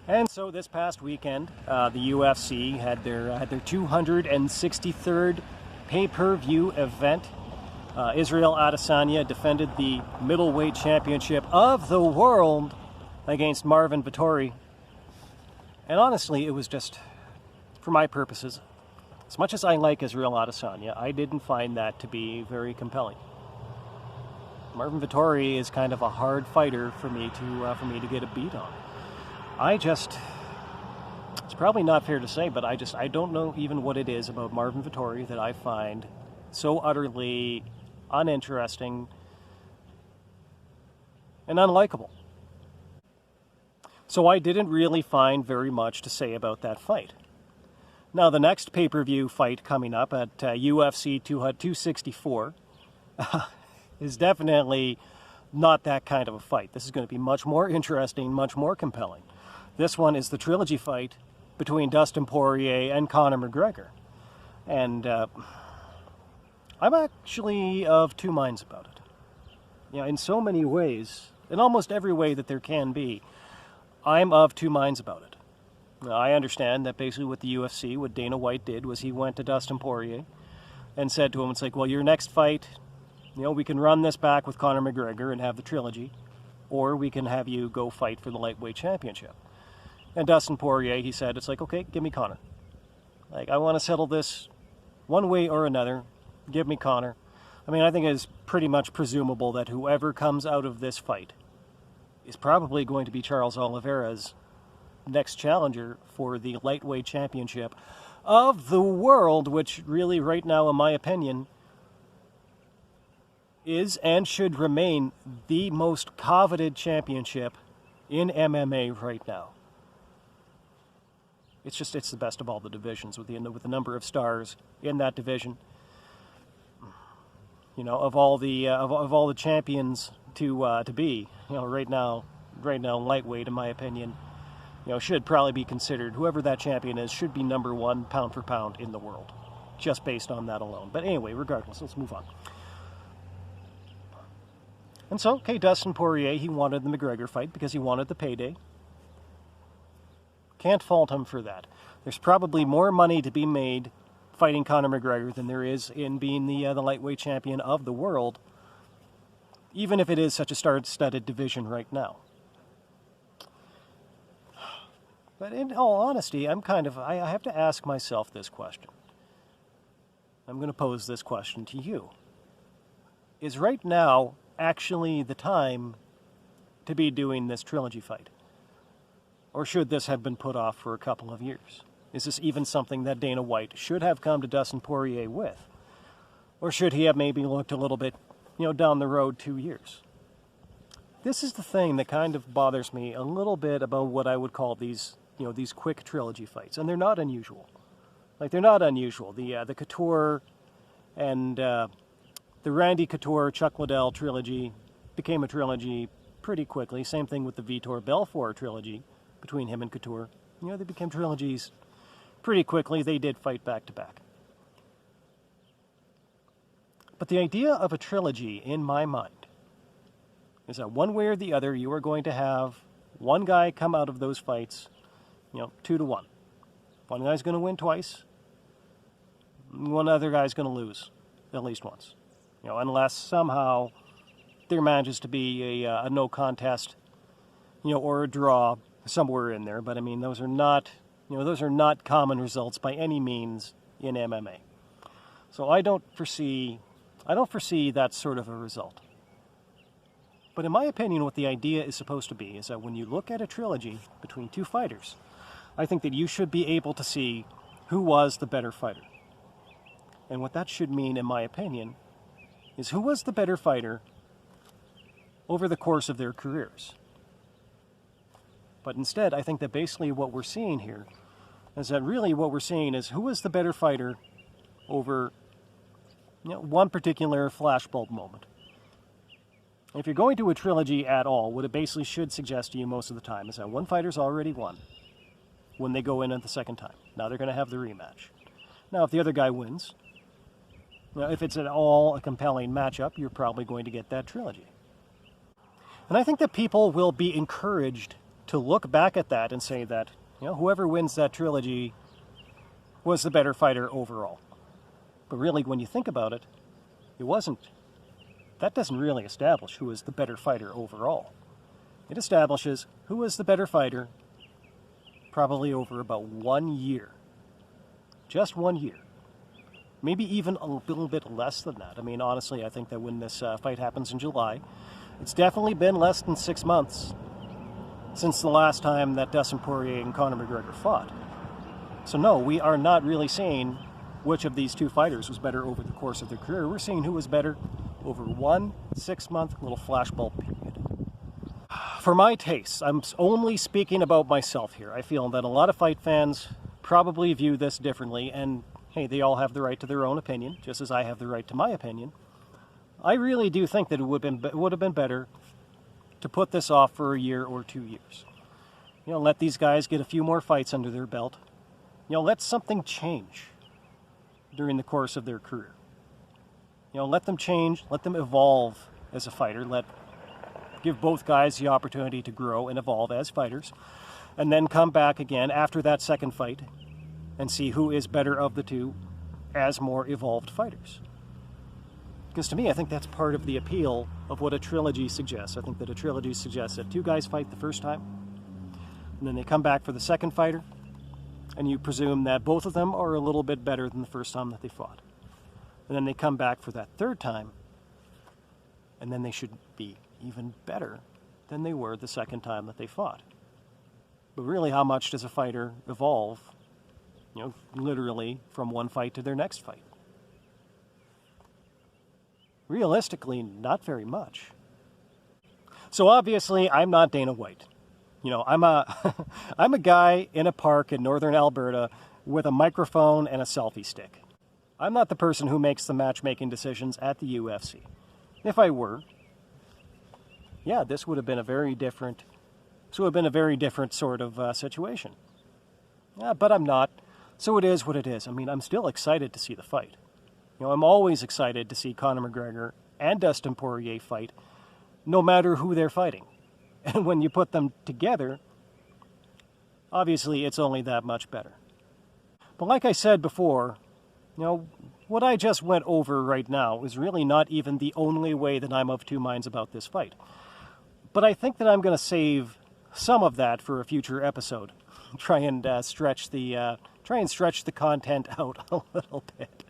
And so this past weekend, the UFC had their 263rd pay-per-view event. Israel Adesanya defended the middleweight championship of the world against Marvin Vettori. And honestly, it was just, for my purposes, as much as I like Israel Adesanya, I didn't find that to be very compelling. Marvin Vettori is kind of a hard fighter for me to get a beat on. It's probably not fair to say, but I don't know even what it is about Marvin Vettori that I find so utterly uninteresting and unlikable. So I didn't really find very much to say about that fight. Now, the next pay-per-view fight coming up at UFC 264 is definitely not that kind of a fight. This is going to be much more interesting, much more compelling. This one is the trilogy fight between Dustin Poirier and Conor McGregor. And I'm actually of two minds about it. You know, in so many ways, in almost every way that there can be, I'm of two minds about it. Now, I understand that basically what the UFC, what Dana White did, was he went to Dustin Poirier and said to him, it's like, well, your next fight, you know, we can run this back with Conor McGregor and have the trilogy, or we can have you go fight for the lightweight championship. And Dustin Poirier, he said, it's like, okay, give me Conor. Like, I want to settle this one way or another. Give me Conor. I mean, I think it's pretty much presumable that whoever comes out of this fight is probably going to be Charles Oliveira's next challenger for the lightweight championship of the world, which really right now, in my opinion, is and should remain the most coveted championship in MMA right now. It's the best of all the divisions with the number of stars in that division. You know, of all the champions to be, you know, right now, lightweight, in my opinion, you know, should probably be considered, whoever that champion is, should be number one pound for pound in the world, just based on that alone. But anyway, regardless, let's move on. And so, okay, Dustin Poirier, he wanted the McGregor fight because he wanted the payday. Can't fault him for that. There's probably more money to be made fighting Conor McGregor than there is in being the lightweight champion of the world, even if it is such a star-studded division right now. But in all honesty, I have to ask myself this question. I'm going to pose this question to you. Is right now actually the time to be doing this trilogy fight? Or should this have been put off for a couple of years? Is this even something that Dana White should have come to Dustin Poirier with? Or should he have maybe looked a little bit, you know, down the road 2 years? This is the thing that kind of bothers me a little bit about what I would call these, you know, these quick trilogy fights. And they're not unusual. Like, they're not unusual. The Couture and the Randy Couture, Chuck Liddell trilogy became a trilogy pretty quickly. Same thing with the Vitor Belfort trilogy between him and Couture. You know, they became trilogies pretty quickly. They did fight back to back. But the idea of a trilogy, in my mind, is that one way or the other, you are going to have one guy come out of those fights, you know, 2-1. One guy's going to win twice. One other guy's going to lose at least once. You know, unless somehow there manages to be a no contest, you know, or a draw somewhere in there. But I mean, those are not common results by any means in MMA. So I don't foresee that sort of a result. But in my opinion, what the idea is supposed to be is that when you look at a trilogy between two fighters, I think that you should be able to see who was the better fighter. And what that should mean, in my opinion, is who was the better fighter over the course of their careers. But instead, I think that basically what we're seeing here is that really what we're seeing is who was the better fighter over, you know, one particular flashbulb moment. If you're going to a trilogy at all, what it basically should suggest to you most of the time is that one fighter's already won when they go in at the second time. Now they're going to have the rematch. Now, if the other guy wins, you know, if it's at all a compelling matchup, you're probably going to get that trilogy. And I think that people will be encouraged to look back at that and say that, whoever wins that trilogy was the better fighter overall. But really, when you think about it, it wasn't. That doesn't really establish who is the better fighter overall. It establishes who is the better fighter probably over about 1 year. Just 1 year. Maybe even a little bit less than that. I mean, honestly, I think that when this fight happens in July, it's definitely been less than 6 months since the last time that Dustin Poirier and Conor McGregor fought. So no, we are not really saying which of these two fighters was better over the course of their career. We're saying who was better over 1 6-month little flashbulb period. For my tastes, I'm only speaking about myself here. I feel that a lot of fight fans probably view this differently, and hey, they all have the right to their own opinion, just as I have the right to my opinion. I really do think that it would have been better to put this off for a year or 2 years. Let these guys get a few more fights under their belt. Let something change during the course of their career. Let them change, let them evolve as a fighter, give both guys the opportunity to grow and evolve as fighters, and then come back again after that second fight and see who is better of the two as more evolved fighters. Because to me, I think that's part of the appeal of what a trilogy suggests. I think that a trilogy suggests that two guys fight the first time, and then they come back for the second fighter, and you presume that both of them are a little bit better than the first time that they fought. And then they come back for that third time, and then they should be even better than they were the second time that they fought. But really, how much does a fighter evolve, literally from one fight to their next fight? Realistically, not very much. So obviously, I'm not Dana White. I'm a guy in a park in northern Alberta with a microphone and a selfie stick. I'm not the person who makes the matchmaking decisions at the UFC. If I were, this would have been a very different sort of situation. But I'm not, so it is what it is. I mean, I'm still excited to see the fight. I'm always excited to see Conor McGregor and Dustin Poirier fight, no matter who they're fighting. And when you put them together, obviously it's only that much better. But like I said before, what I just went over right now is really not even the only way that I'm of two minds about this fight. But I think that I'm going to save some of that for a future episode. Try and stretch the content out a little bit.